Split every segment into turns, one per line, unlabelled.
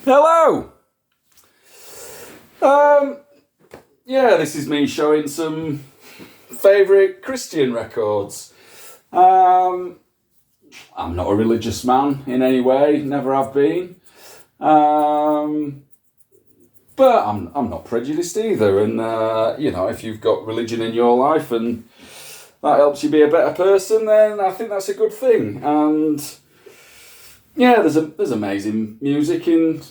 Hello! This is me showing some favourite Christian records. I'm not a religious man in any way, never have been. But I'm not prejudiced either, and if you've got religion in your life and that helps you be a better person, then I think that's a good thing. And yeah, there's amazing music in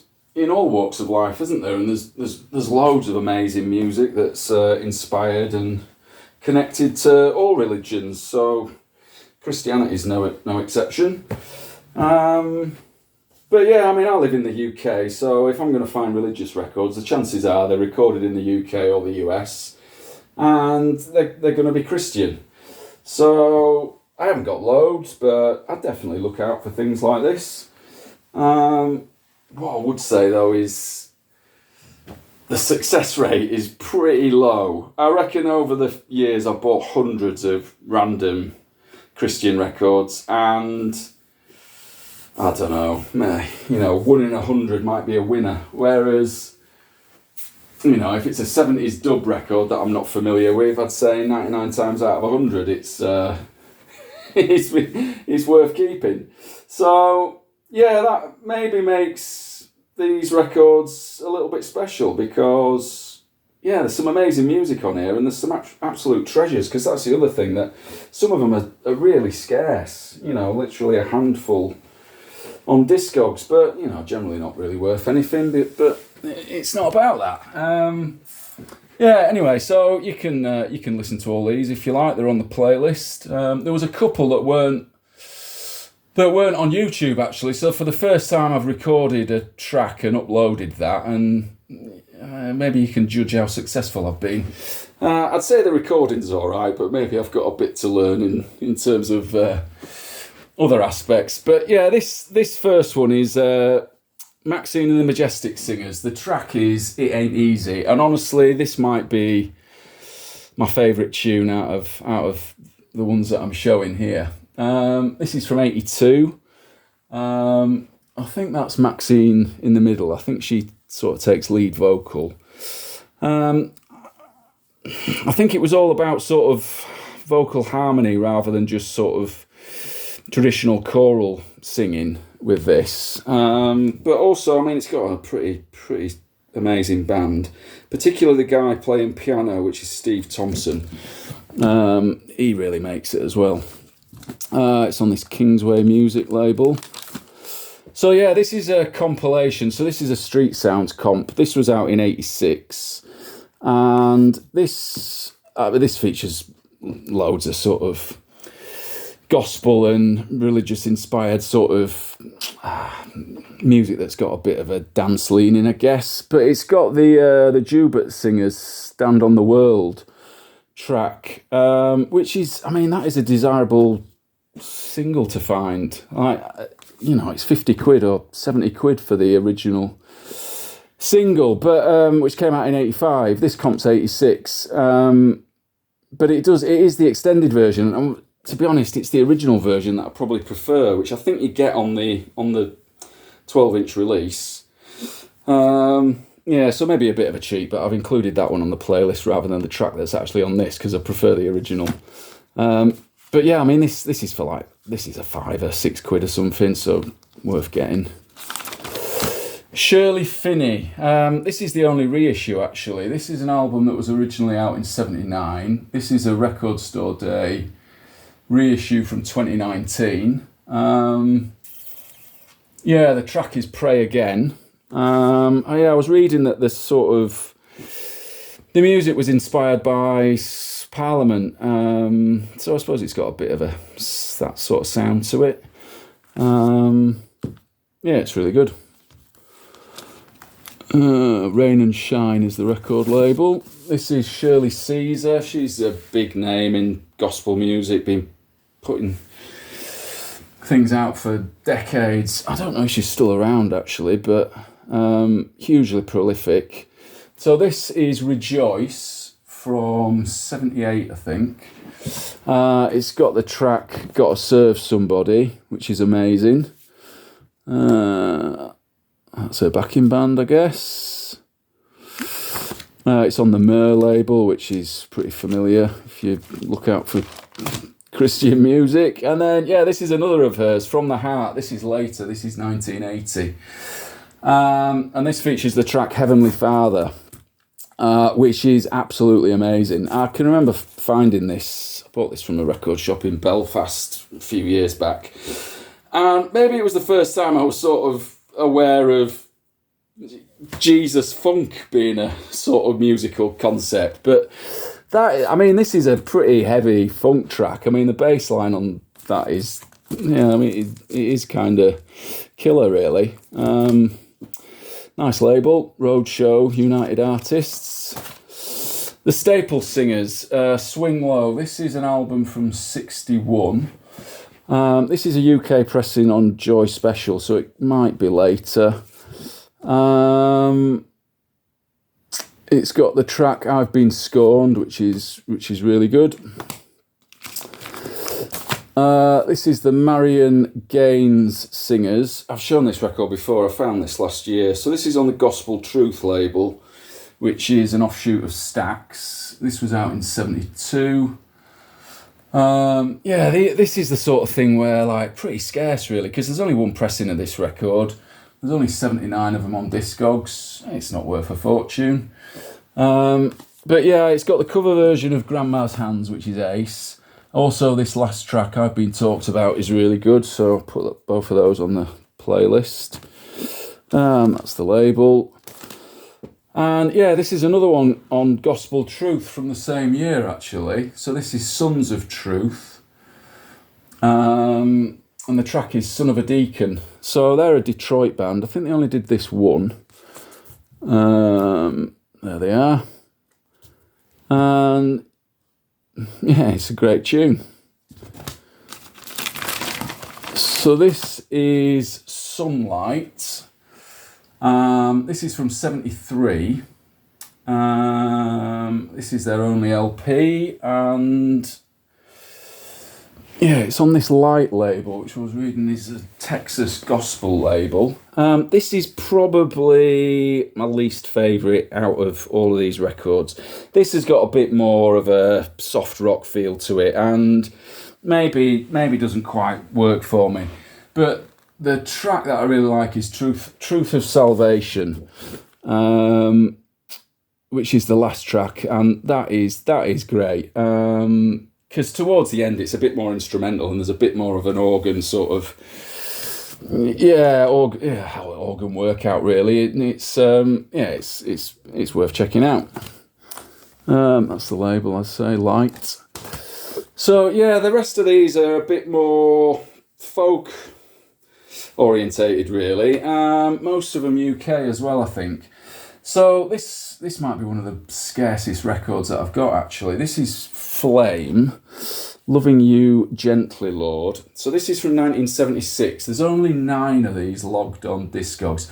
all walks of life, isn't there? And there's loads of amazing music that's inspired and connected to all religions. So Christianity is no exception. But yeah, I mean, I live in the UK, so if I'm going to find religious records, the chances are they're recorded in the UK or the US, and they're going to be Christian. So I haven't got loads, but I definitely look out for things like this. What I would say though is the success rate is pretty low. I reckon over the years I've bought hundreds of random Christian records, and I don't know, 1 in 100 might be a winner. Whereas, if it's a 70s dub record that I'm not familiar with, I'd say 99 times out of 100 it's worth keeping. So yeah, that maybe makes these records a little bit special, because there's some amazing music on here and there's some absolute treasures, because that's the other thing, that some of them are really scarce, literally a handful on Discogs, but generally not really worth anything, but it's not about that. Anyway, so you can listen to all these if you like. They're on the playlist. There was a couple that weren't on YouTube, actually, so for the first time I've recorded a track and uploaded that, and maybe you can judge how successful I've been. I'd say the recording's alright, but maybe I've got a bit to learn in terms of other aspects. But yeah, this first one is Maxine and the Majestic Singers. The track is It Ain't Easy, and honestly this might be my favourite tune out of the ones that I'm showing here. This is from 82. I think that's Maxine in the middle. I think she sort of takes lead vocal. I think it was all about sort of vocal harmony rather than just sort of traditional choral singing with this, but also, I mean, it's got a pretty amazing band, particularly the guy playing piano, which is Steve Thompson. He really makes it as well. It's on this Kingsway Music label. So yeah, this is a compilation. So this is a Street Sounds comp. This was out in 86, and this features loads of sort of gospel and religious inspired sort of music that's got a bit of a dance leaning, I guess. But it's got the Joubert Singers' Stand on the World track, which is, I mean, that is a desirable single to find. It's 50 quid or 70 quid for the original single, but which came out in 85. This comp's 86. But it is the extended version. And to be honest, it's the original version that I probably prefer, which I think you get on the 12-inch release. So maybe a bit of a cheat, but I've included that one on the playlist rather than the track that's actually on this, because I prefer the original. But yeah, I mean, this is a £5 or £6 or something, so worth getting. Shirley Finney. This is the only reissue, actually. This is an album that was originally out in 79. This is a Record Store Day reissue from 2019. The track is Pray Again. I was reading that the music was inspired by Parliament, so I suppose it's got a bit of that sort of sound to it. It's really good. Rain and Shine is the record label. This is Shirley Caesar. She's a big name in gospel music, been putting things out for decades. I don't know if she's still around, actually, but hugely prolific. So this is Rejoice from 78, I think. It's got the track Gotta Serve Somebody, which is amazing. That's her backing band, I guess. It's on the Myrrh label, which is pretty familiar if you look out for Christian music. And then, yeah, this is another of hers, From the Heart. This is later, this is 1980. And this features the track Heavenly Father, which is absolutely amazing. I can remember finding this. I bought this from a record shop in Belfast a few years back. And maybe it was the first time I was sort of aware of Jesus funk being a sort of musical concept. But that, I mean, this is a pretty heavy funk track. I mean, the bass line on that is, yeah, I mean, it is kind of killer, really. Nice label, Roadshow, United Artists. The Staple Singers, Swing Low. This is an album from 61. This is a UK pressing on Joy Special, so it might be later. It's got the track I've Been Scorned, which is really good. This is the Marion Gaines Singers. I've shown this record before. I found this last year. So this is on the Gospel Truth label, which is an offshoot of Stax. This was out in 72. This is the sort of thing where, like, pretty scarce, really, because there's only one pressing of this record. There's only 79 of them on Discogs. It's not worth a fortune. But yeah, it's got the cover version of Grandma's Hands, which is ace. Also, this last track I've been talked about is really good, so I'll put both of those on the playlist. That's the label. And yeah, this is another one on Gospel Truth from the same year, actually. So this is Sons of Truth. And the track is Son of a Deacon. So they're a Detroit band. I think they only did this one. There they are. And yeah, it's a great tune. So this is Sunlight. This is from 73. This is their only LP, and yeah, it's on this Light label, which I was reading is a Texas gospel label. This is probably my least favourite out of all of these records. This has got a bit more of a soft rock feel to it, and maybe doesn't quite work for me. But the track that I really like is Truth of Salvation, which is the last track, and that is great. Because towards the end it's a bit more instrumental and there's a bit more of an organ sort of organ workout, really. It's worth checking out. That's the label, I'd say, Light. So yeah, the rest of these are a bit more folk orientated, really. Most of them UK as well, I think. So this might be one of the scarcest records that I've got, actually. This is Flame, Loving You Gently, Lord. So this is from 1976. There's only 9 of these logged on Discogs.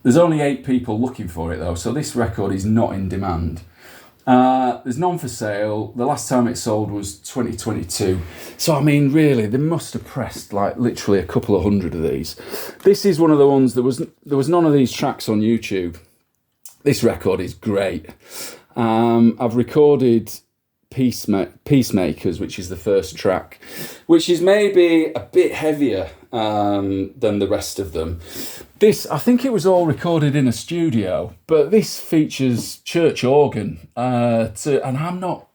There's only 8 people looking for it, though, so this record is not in demand. There's none for sale. The last time it sold was 2022. So, I mean, really, they must have pressed, like, literally a couple of hundred of these. This is one of the ones, there was none of these tracks on YouTube. This record is great. I've recorded Peacemakers, which is the first track, which is maybe a bit heavier than the rest of them. This, I think it was all recorded in a studio, but this features church organ, and I'm not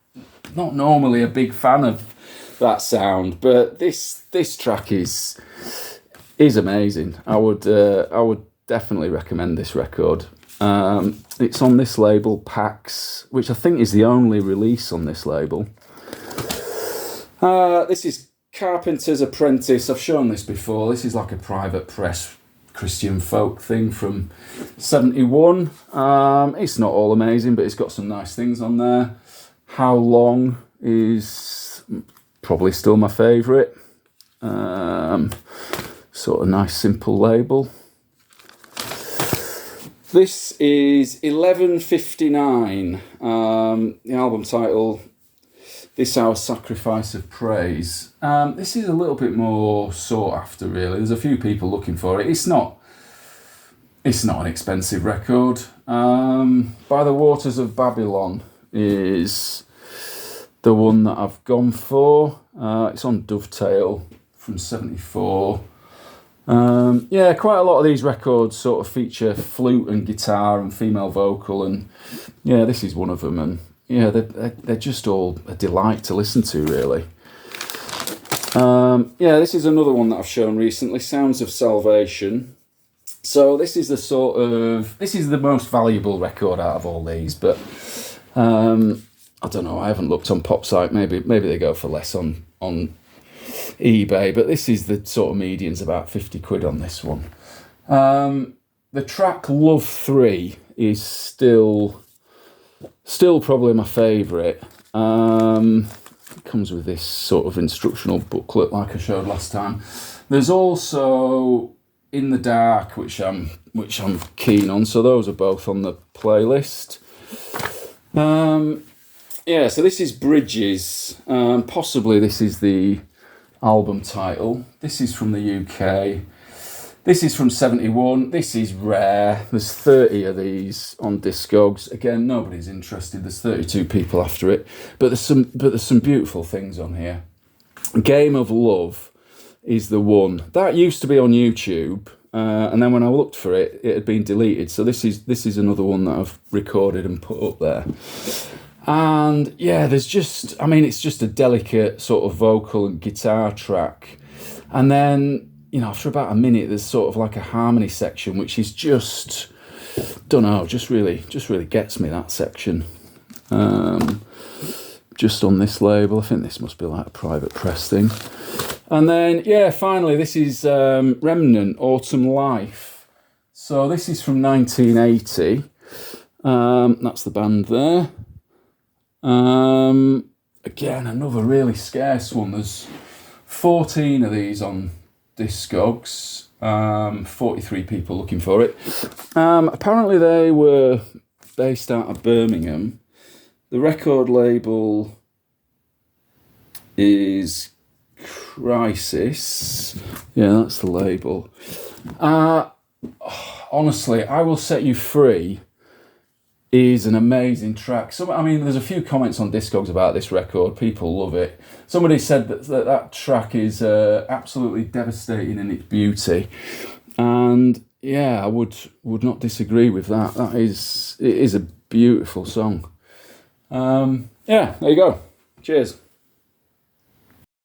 normally a big fan of that sound, but this track is amazing. I would definitely recommend this record. It's on this label, Pax, which I think is the only release on this label. This is Carpenter's Apprentice. I've shown this before. This is like a private press Christian folk thing from 71. It's not all amazing, but it's got some nice things on there. How Long is probably still my favourite. Sort of nice, simple label. This is 11:59, the album title, This Our Sacrifice of Praise. This is a little bit more sought after, really. There's a few people looking for it. It's not It's not an expensive record. By the Waters of Babylon is the one that I've gone for. It's on Dovetail from 74. Yeah, quite a lot of these records sort of feature flute and guitar and female vocal, and yeah, this is one of them. And yeah, they're just all a delight to listen to, really. Yeah, this is another one that I've shown recently, Sounds of Salvation. So this is the most valuable record out of all these, but I don't know, I haven't looked on PopSite, maybe they go for less on eBay, but this is the sort of median's about 50 quid on this one. The track Love 3 is still probably my favourite. It comes with this sort of instructional booklet like I showed last time. There's also In the Dark, which I'm keen on, so those are both on the playlist. Yeah, so this is Bridges. Possibly this is the album title. This is from the UK. This is from 71. This is rare. There's 30 of these on Discogs. Again, nobody's interested. There's 32 people after it. But there's some beautiful things on here. Game of Love is the one. That used to be on YouTube. And then when I looked for it, it had been deleted. So this is another one that I've recorded and put up there. And yeah, it's just a delicate sort of vocal and guitar track. And then, after about a minute, there's sort of like a harmony section, which is just really gets me, that section. Just on this label, I think this must be like a private press thing. And then, yeah, finally, this is Remnant, Autumn Life. So this is from 1980. That's the band there. Again, another really scarce one. There's 14 of these on Discogs. 43 people looking for it. Apparently they were based out of Birmingham. The record label is Crisis. Yeah, that's the label. Honestly, I Will Set You Free is an amazing track. There's a few comments on Discogs about this record. People love it. Somebody said that track is absolutely devastating in its beauty. And yeah, I would not disagree with that. It is a beautiful song. Yeah, there you go. Cheers.